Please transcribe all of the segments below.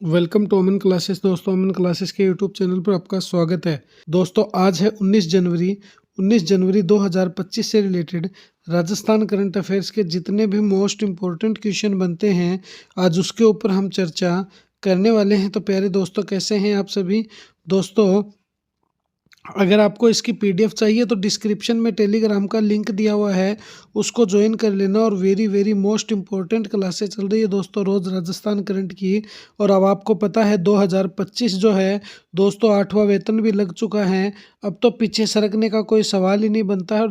Welcome to Aman classes. दोस्तों, Aman classes के YouTube channel पर आपका स्वागत है। दोस्तों, आज है 19 जनवरी 2025 से रिलेटेड राजस्थान करंट अफेयर्स के जितने भी मोस्ट इम्पोर्टेंट क्वेश्चन बनते हैं, आज उसके ऊपर हम चर्चा करने वाले हैं। तो प्यारे दोस्तों, कैसे हैं आप सभी दोस्तों? अगर आपको इसकी पीडीएफ चाहिए तो डिस्क्रिप्शन में टेलीग्राम का लिंक दिया हुआ है, उसको ज्वाइन कर लेना। और वेरी वेरी मोस्ट इम्पोर्टेंट क्लासें चल रही है दोस्तों रोज़ राजस्थान करंट की। और अब आपको पता है 2025 जो है दोस्तों 8वां वेतन भी लग चुका है। अब तो पीछे सरकने का कोई सवाल ही नहीं बनता है। और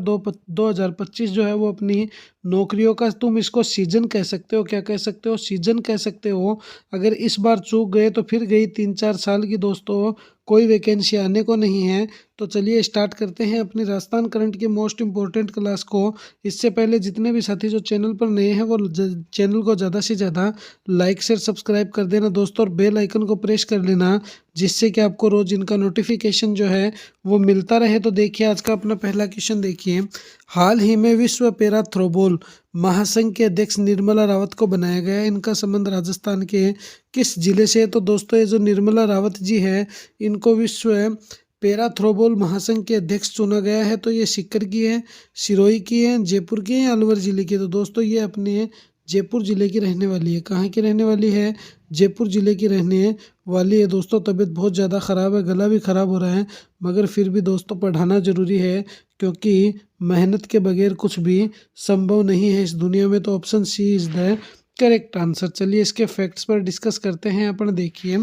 2025 जो है वो अपनी नौकरियों का, तुम इसको सीजन कह सकते हो, क्या कह सकते हो, सीजन कह सकते हो। अगर इस बार चूक गए तो फिर गई 3-4 साल की दोस्तों, कोई वैकेंसी आने को नहीं है। तो चलिए स्टार्ट करते हैं अपनी राजस्थान करंट की मोस्ट इम्पोर्टेंट क्लास को। इससे पहले जितने भी साथी जो चैनल पर नए हैं वो चैनल को ज़्यादा से ज़्यादा लाइक शेयर सब्सक्राइब कर देना दोस्तों, और बेल आइकन को प्रेस कर लेना, जिससे कि आपको रोज़ इनका नोटिफिकेशन जो है वो मिलता रहे। तो देखिए आज का अपना पहला क्वेश्चन देखिए। हाल ही में विश्व पैरा थ्रोबॉल महासंघ के अध्यक्ष निर्मला रावत को बनाया गया है। इनका संबंध राजस्थान के किस जिले से है? तो दोस्तों, ये जो निर्मला रावत जी है, इनको विश्व पैरा थ्रोबॉल महासंघ के अध्यक्ष चुना गया है। तो ये सीकर की है, सिरोही की है, जयपुर की है या अलवर जिले की? तो दोस्तों, ये अपने जयपुर जिले की रहने वाली है। कहाँ की रहने वाली है? जयपुर जिले की रहने वाली है दोस्तों। तबीयत बहुत ज़्यादा ख़राब है, गला भी ख़राब हो रहा है, मगर फिर भी दोस्तों पढ़ाना ज़रूरी है, क्योंकि मेहनत के बगैर कुछ भी संभव नहीं है इस दुनिया में। तो option C is the correct answer. चलिए इसके फैक्ट्स पर डिस्कस करते हैं अपन। देखिए,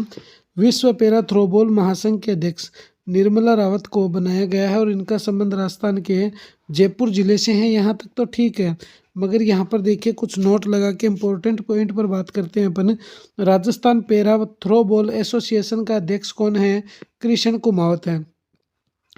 विश्व पैरा थ्रोबॉल महासंघ के अध्यक्ष निर्मला रावत को बनाया गया है और इनका संबंध राजस्थान के जयपुर जिले से है। यहाँ तक तो ठीक है, मगर यहाँ पर देखिए कुछ नोट लगा के इम्पोर्टेंट पॉइंट पर बात करते हैं अपन। राजस्थान पैरा थ्रोबॉल एसोसिएशन का अध्यक्ष कौन है? कृष्ण कुमावत है।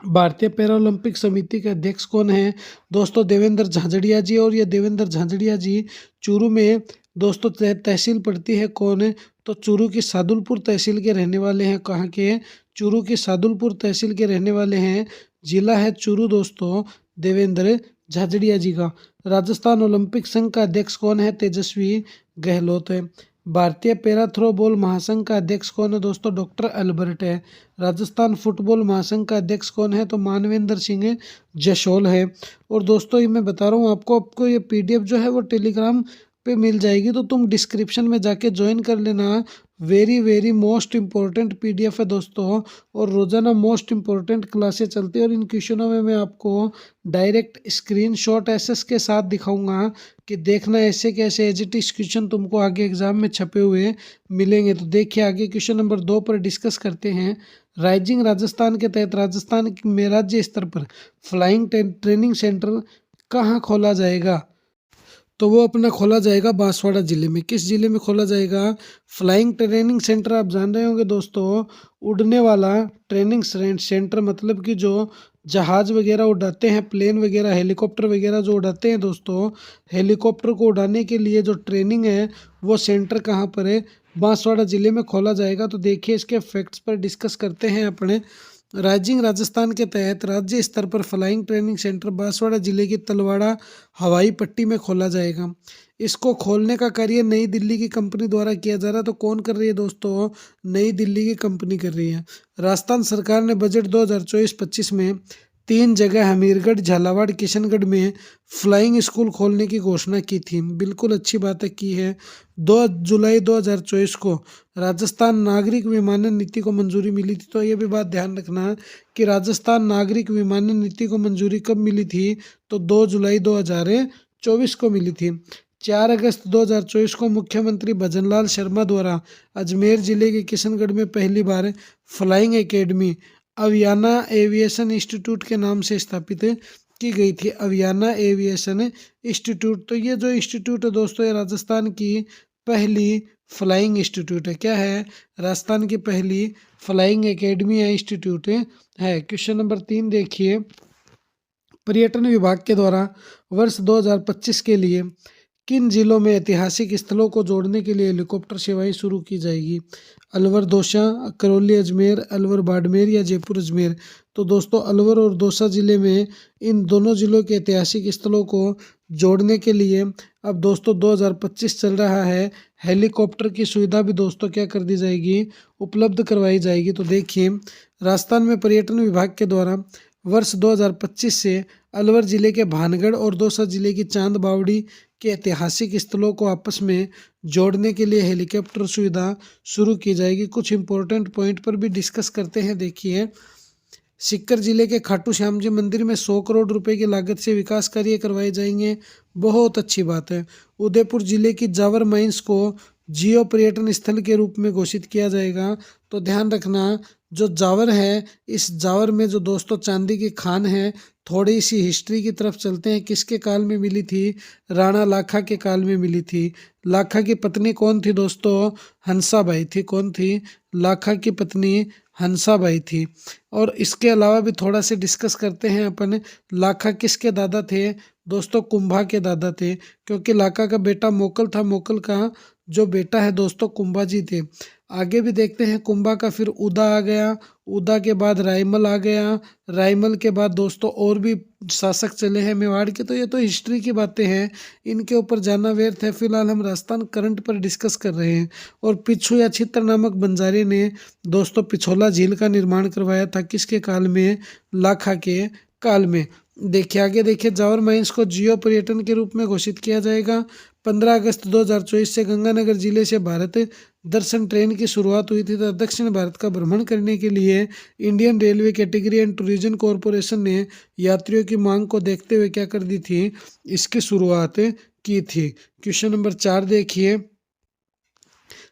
भारतीय पैरालंपिक समिति के अध्यक्ष कौन है? दोस्तों देवेंद्र झाझड़िया जी। और ये देवेंद्र झाझड़िया जी चूरू में दोस्तों तहसील पड़ती है कौन है? तो चूरू की सादुलपुर तहसील के रहने वाले हैं। कहाँ के? चूरू की सादुलपुर तहसील के रहने वाले हैं। जिला है चूरू दोस्तों, देवेंद्र झाझड़िया जी का। राजस्थान ओलंपिक संघ का अध्यक्ष कौन है? तेजस्वी गहलोत है। भारतीय पैरा थ्रो बॉल महासंघ का अध्यक्ष कौन है? दोस्तों डॉक्टर अल्बर्ट है। राजस्थान फुटबॉल महासंघ का अध्यक्ष कौन है? तो मानवेंद्र सिंह जशोल है। और दोस्तों ये मैं बता रहा हूँ आपको ये पीडीएफ जो है वो टेलीग्राम पे मिल जाएगी, तो तुम डिस्क्रिप्शन में जाके ज्वाइन कर लेना। Very very most important PDF है दोस्तों, और रोज़ाना मोस्ट इम्पोर्टेंट क्लासें चलती है। और इन क्वेश्चनों में मैं आपको डायरेक्ट स्क्रीनशॉट एसएस के साथ दिखाऊंगा कि देखना ऐसे कैसे एज इट इज क्वेश्चन तुमको आगे एग्जाम में छपे हुए मिलेंगे। तो देखिए आगे क्वेश्चन नंबर 2 पर डिस्कस करते हैं। राइजिंग राजस्थान के तहत राजस्थान में राज्य स्तर पर फ्लाइंग ट्रेनिंग सेंटर कहाँ खोला जाएगा? तो वो अपना खोला जाएगा बांसवाड़ा जिले में। किस जिले में खोला जाएगा? फ्लाइंग ट्रेनिंग सेंटर आप जान रहे होंगे दोस्तों, उड़ने वाला ट्रेनिंग सेंटर, मतलब कि जो जहाज़ वगैरह उड़ाते हैं, प्लेन वगैरह, हेलीकॉप्टर वगैरह जो उड़ाते हैं दोस्तों, हेलीकॉप्टर को उड़ाने के लिए जो ट्रेनिंग है वो सेंटर कहाँ पर है? बांसवाड़ा जिले में खोला जाएगा। तो देखिए इसके फैक्ट्स पर डिस्कस करते हैं अपने। राइजिंग राजस्थान के तहत राज्य स्तर पर फ्लाइंग ट्रेनिंग सेंटर बांसवाड़ा जिले की तलवाड़ा हवाई पट्टी में खोला जाएगा। इसको खोलने का कार्य नई दिल्ली की कंपनी द्वारा किया जा रहा है। तो कौन कर रही है दोस्तों? नई दिल्ली की कंपनी कर रही है। राजस्थान सरकार ने बजट 2024-25 में 3 जगह हमीरगढ़, झालावाड़, किशनगढ़ में फ्लाइंग स्कूल खोलने की घोषणा की थी। बिल्कुल अच्छी बात है की है। 2 जुलाई 2024 को राजस्थान नागरिक विमानन नीति को मंजूरी मिली थी। तो ये भी बात ध्यान रखना कि राजस्थान नागरिक विमानन नीति को मंजूरी कब मिली थी? तो 2 जुलाई 2024 को मिली थी। 4 अगस्त 2024 को मुख्यमंत्री भजनलाल शर्मा द्वारा अजमेर जिले के किशनगढ़ में पहली बार फ्लाइंग एकेडमी अवियाना एविएशन इंस्टीट्यूट के नाम से स्थापित की गई थी। अवियाना एविएशन इंस्टीट्यूट। तो ये जो इंस्टीट्यूट है दोस्तों, ये राजस्थान की पहली फ्लाइंग इंस्टीट्यूट है। क्या है? राजस्थान की पहली फ्लाइंग एकेडमी या इंस्टीट्यूट है। क्वेश्चन नंबर 3 देखिए। पर्यटन विभाग के द्वारा वर्ष 2025 के लिए किन जिलों में ऐतिहासिक स्थलों को जोड़ने के लिए हेलीकॉप्टर सेवाएं शुरू की जाएगी? अलवर दौसा, करौली अजमेर, अलवर बाड़मेर या जयपुर अजमेर? तो दोस्तों अलवर और दौसा जिले में इन दोनों जिलों के ऐतिहासिक स्थलों को जोड़ने के लिए अब दोस्तों 2025 चल रहा है, हेलीकॉप्टर की सुविधा भी दोस्तों क्या कर दी जाएगी, उपलब्ध करवाई जाएगी। तो देखिए, राजस्थान में पर्यटन विभाग के द्वारा वर्ष 2025 से अलवर जिले के भानगढ़ और दौसा जिले की चांद बावड़ी के ऐतिहासिक स्थलों को आपस में जोड़ने के लिए हेलीकॉप्टर सुविधा शुरू की जाएगी। कुछ इंपॉर्टेंट पॉइंट पर भी डिस्कस करते हैं। देखिए, सीकर जिले के खाटू श्याम जी मंदिर में 100 करोड़ रुपए की लागत से विकास कार्य करवाए जाएंगे, बहुत अच्छी बात है। उदयपुर जिले की जावर माइंस को जियो पर्यटन स्थल के रूप में घोषित किया जाएगा। तो ध्यान रखना, जो जावर है, इस जावर में जो दोस्तों चांदी की खान है, थोड़ी सी हिस्ट्री की तरफ चलते हैं। किसके काल में मिली थी? राणा लाखा के काल में मिली थी। लाखा की पत्नी कौन थी दोस्तों? हंसाबाई थी। कौन थी? लाखा की पत्नी हंसाबाई थी। और इसके अलावा भी थोड़ा से डिस्कस करते हैं अपन, लाखा किसके दादा थे? दोस्तों कुंभा के दादा थे, क्योंकि लाखा का बेटा मोकल था, मोकल का जो बेटा है दोस्तों कुंभा जी थे। आगे भी देखते हैं, कुंभा का फिर उदा आ गया, उदा के बाद रायमल आ गया, रायमल के बाद दोस्तों और भी शासक चले हैं मेवाड़ के। तो ये तो हिस्ट्री की बातें हैं, इनके ऊपर जाना व्यर्थ है। फिलहाल हम राजस्थान करंट पर डिस्कस कर रहे हैं। और पिच्छू या छित्र नामक बंजारे ने दोस्तों पिछोला झील का निर्माण करवाया था, किसके काल में? लाखा के काल में। देखिए आगे, देखिए जावर माइंस को जियो पर्यटन के रूप में घोषित किया जाएगा। 15 अगस्त 2024 से गंगानगर जिले से भारत दर्शन ट्रेन की शुरुआत हुई थी। तो दक्षिण भारत का भ्रमण करने के लिए Indian railway category and tourism corporation ने यात्रियों की मांग को देखते हुए क्या कर दी थी? इसकी शुरुआत की थी। क्वेश्चन नंबर 4 देखिए,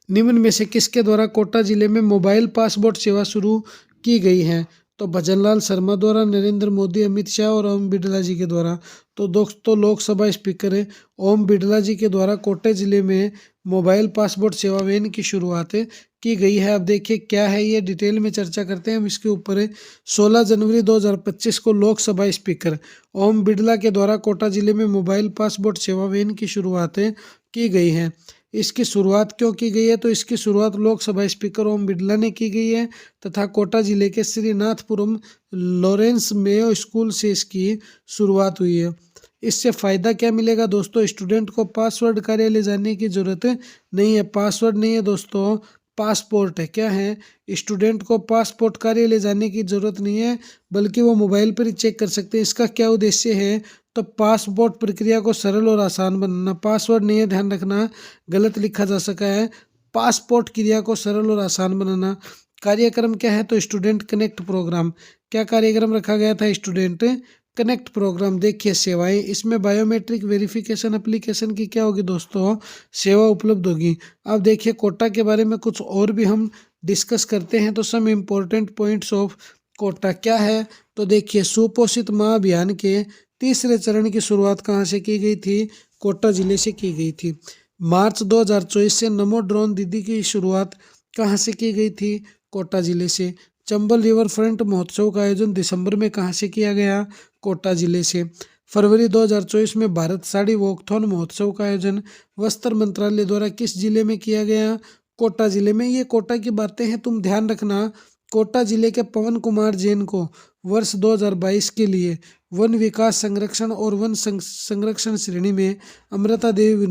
निम्न में से किसके द्वारा कोटा जिले में मोबाइल पासपोर्ट सेवा शुरू की गई है? तो भजनलाल शर्मा द्वारा, नरेंद्र मोदी, अमित शाह और ओम बिरला जी के द्वारा। तो दोस्तों लोकसभा स्पीकर ओम बिरला जी के द्वारा कोटा जिले में मोबाइल पासपोर्ट सेवा वैन की शुरुआत की गई है। अब देखिए क्या है ये, डिटेल में चर्चा करते हैं हम इसके ऊपर। 16 जनवरी 2025 को लोकसभा स्पीकर ओम बिरला के द्वारा कोटा जिले में मोबाइल पासपोर्ट सेवा वैन की शुरुआत की गई है। इसकी शुरुआत क्यों की गई है? तो इसकी शुरुआत लोकसभा स्पीकर ओम बिरला ने की गई है तथा कोटा जिले के श्रीनाथपुरम लॉरेंस मेयो स्कूल से इसकी शुरुआत हुई है। इससे फ़ायदा क्या मिलेगा दोस्तों? स्टूडेंट को पासवर्ड कार्यालय जाने की ज़रूरत नहीं है। पासवर्ड नहीं है दोस्तों, पासपोर्ट है। क्या है? स्टूडेंट को पासपोर्ट कार्यालय जाने की ज़रूरत नहीं है, बल्कि वो मोबाइल पर ही चेक कर सकते हैं। इसका क्या उद्देश्य है? तो पासपोर्ट प्रक्रिया को सरल और आसान बनाना। पासवर्ड नहीं है, ध्यान रखना, गलत लिखा जा सका है। पासपोर्ट क्रिया को सरल और आसान बनाना। कार्यक्रम क्या है? तो स्टूडेंट कनेक्ट प्रोग्राम। क्या कार्यक्रम रखा गया था? Student connect program. देखिए सेवाएं, इसमें बायोमेट्रिक वेरिफिकेशन एप्लीकेशन की क्या होगी दोस्तों? सेवा उपलब्ध होगी। अब देखिए कोटा के बारे में कुछ और भी हम डिस्कस करते हैं। तो some important points of Kota क्या है? तो देखिए, सुपोषित माह अभियान के तीसरे चरण की शुरुआत कहाँ से की गई थी? कोटा जिले से की गई थी। मार्च 2024 से नमो ड्रोन दीदी की शुरुआत कहाँ से की गई थी? कोटा जिले से। चंबल रिवर फ्रंट महोत्सव का आयोजन दिसंबर में कहाँ से किया गया? कोटा जिले से। फरवरी 2024 में भारत साड़ी वॉकथॉन महोत्सव का आयोजन वस्त्र मंत्रालय द्वारा किस जिले में किया गया? कोटा जिले में। ये कोटा की बातें हैं, तुम ध्यान रखना। कोटा जिले के पवन कुमार जैन को वर्ष 2022 के लिए वन विकास संरक्षण और वन संरक्षण श्रेणी में अमृता देवी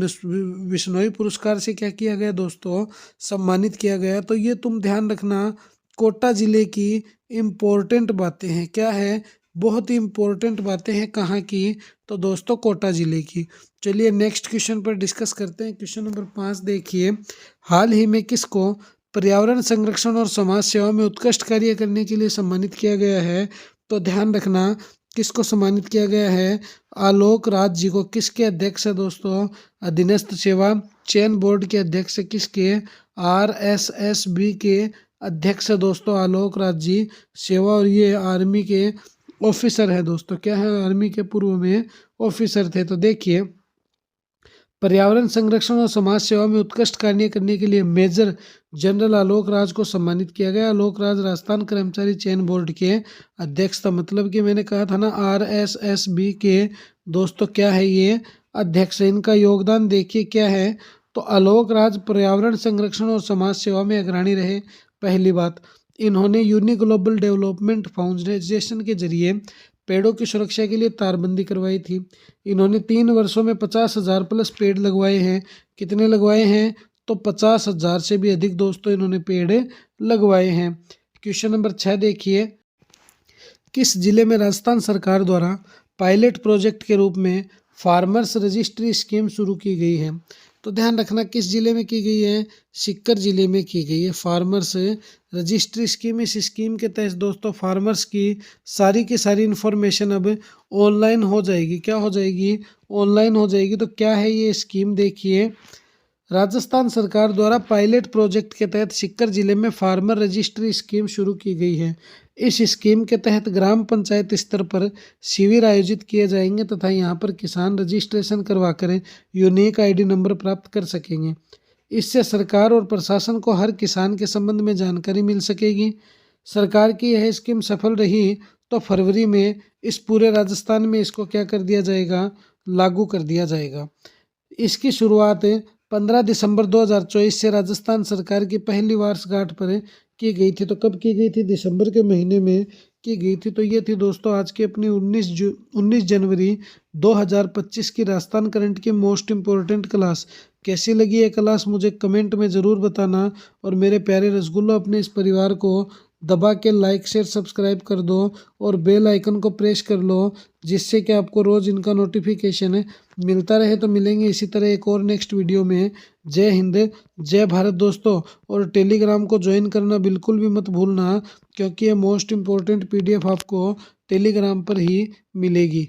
विश्नोई पुरस्कार से क्या किया गया दोस्तों? सम्मानित किया गया। तो ये तुम ध्यान रखना, कोटा जिले की इम्पोर्टेंट बातें हैं। क्या है? बहुत ही इम्पोर्टेंट बातें हैं। कहाँ की? तो दोस्तों कोटा जिले की। चलिए नेक्स्ट क्वेश्चन पर डिस्कस करते हैं। क्वेश्चन नंबर 5 देखिए, हाल ही में किसको पर्यावरण संरक्षण और समाज सेवा में उत्कृष्ट कार्य करने के लिए सम्मानित किया गया है? तो ध्यान रखना, किसको सम्मानित किया गया है? आलोक राज जी को। किसके अध्यक्ष है दोस्तों? अधीनस्थ सेवा चयन बोर्ड के अध्यक्ष किसके? RSSB के अध्यक्ष है दोस्तों आलोक राज जी सेवा। और ये आर्मी के ऑफिसर है दोस्तों। क्या है? आर्मी के पूर्व में ऑफिसर थे। तो देखिए, पर्यावरण संरक्षण और समाज सेवा में उत्कृष्ट कार्य करने के लिए मेजर जनरल आलोक राज को सम्मानित किया गया। आलोक राज राजस्थान कर्मचारी चयन बोर्ड के अध्यक्ष था। मतलब कि मैंने कहा था ना RSSB के दोस्तों क्या है ये? अध्यक्ष है। इनका योगदान देखिए क्या है, तो आलोक राज पर्यावरण संरक्षण और समाज सेवा में अग्रणी रहे। पहली बात, इन्होंने यूनिक ग्लोबल डेवलपमेंट फाउंडेशन के जरिए पेड़ों की सुरक्षा के लिए तारबंदी करवाई थी। इन्होंने 3 वर्षों में 50,000 प्लस पेड़ लगवाए हैं। कितने लगवाए हैं, तो 50,000 से भी अधिक दोस्तों इन्होंने पेड़ लगवाए हैं। क्वेश्चन नंबर 6 देखिए, किस जिले में राजस्थान सरकार द्वारा पायलट प्रोजेक्ट के रूप में फार्मर्स रजिस्ट्री स्कीम शुरू की गई है? तो ध्यान रखना किस जिले में की गई है, सीकर जिले में की गई है फार्मर्स रजिस्ट्री स्कीम। इस स्कीम के तहत दोस्तों फार्मर्स की सारी इन्फॉर्मेशन अब ऑनलाइन हो जाएगी। क्या हो जाएगी, ऑनलाइन हो जाएगी। तो क्या है ये स्कीम, देखिए राजस्थान सरकार द्वारा पायलट प्रोजेक्ट के तहत सीकर जिले में फार्मर रजिस्ट्री स्कीम शुरू की गई है। इस स्कीम के तहत ग्राम पंचायत स्तर पर शिविर आयोजित किए जाएंगे तथा यहाँ पर किसान रजिस्ट्रेशन करवाकर यूनिक आईडी नंबर प्राप्त कर सकेंगे। इससे सरकार और प्रशासन को हर किसान के संबंध में जानकारी मिल सकेगी। सरकार की यह स्कीम सफल रही तो फरवरी में इस पूरे राजस्थान में इसको क्या कर दिया जाएगा, लागू कर दिया जाएगा। इसकी शुरुआत 15 दिसंबर 2024 से राजस्थान सरकार की पहली वर्षगांठ पर की गई थी। तो कब की गई थी, दिसंबर के महीने में की गई थी। तो ये थी दोस्तों आज की अपनी 19 जनवरी 2025 की राजस्थान करंट की मोस्ट इम्पोर्टेंट क्लास। कैसी लगी ये क्लास मुझे कमेंट में ज़रूर बताना। और मेरे प्यारे रसगुल्लो, अपने इस परिवार को दबा के लाइक शेयर सब्सक्राइब कर दो और बेल आइकन को प्रेस कर लो, जिससे कि आपको रोज़ इनका नोटिफिकेशन मिलता रहे। तो मिलेंगे इसी तरह एक और नेक्स्ट वीडियो में। जय हिंद, जय भारत दोस्तों। और टेलीग्राम को ज्वाइन करना बिल्कुल भी मत भूलना, क्योंकि ये मोस्ट इम्पोर्टेंट PDF आपको टेलीग्राम पर ही मिलेगी।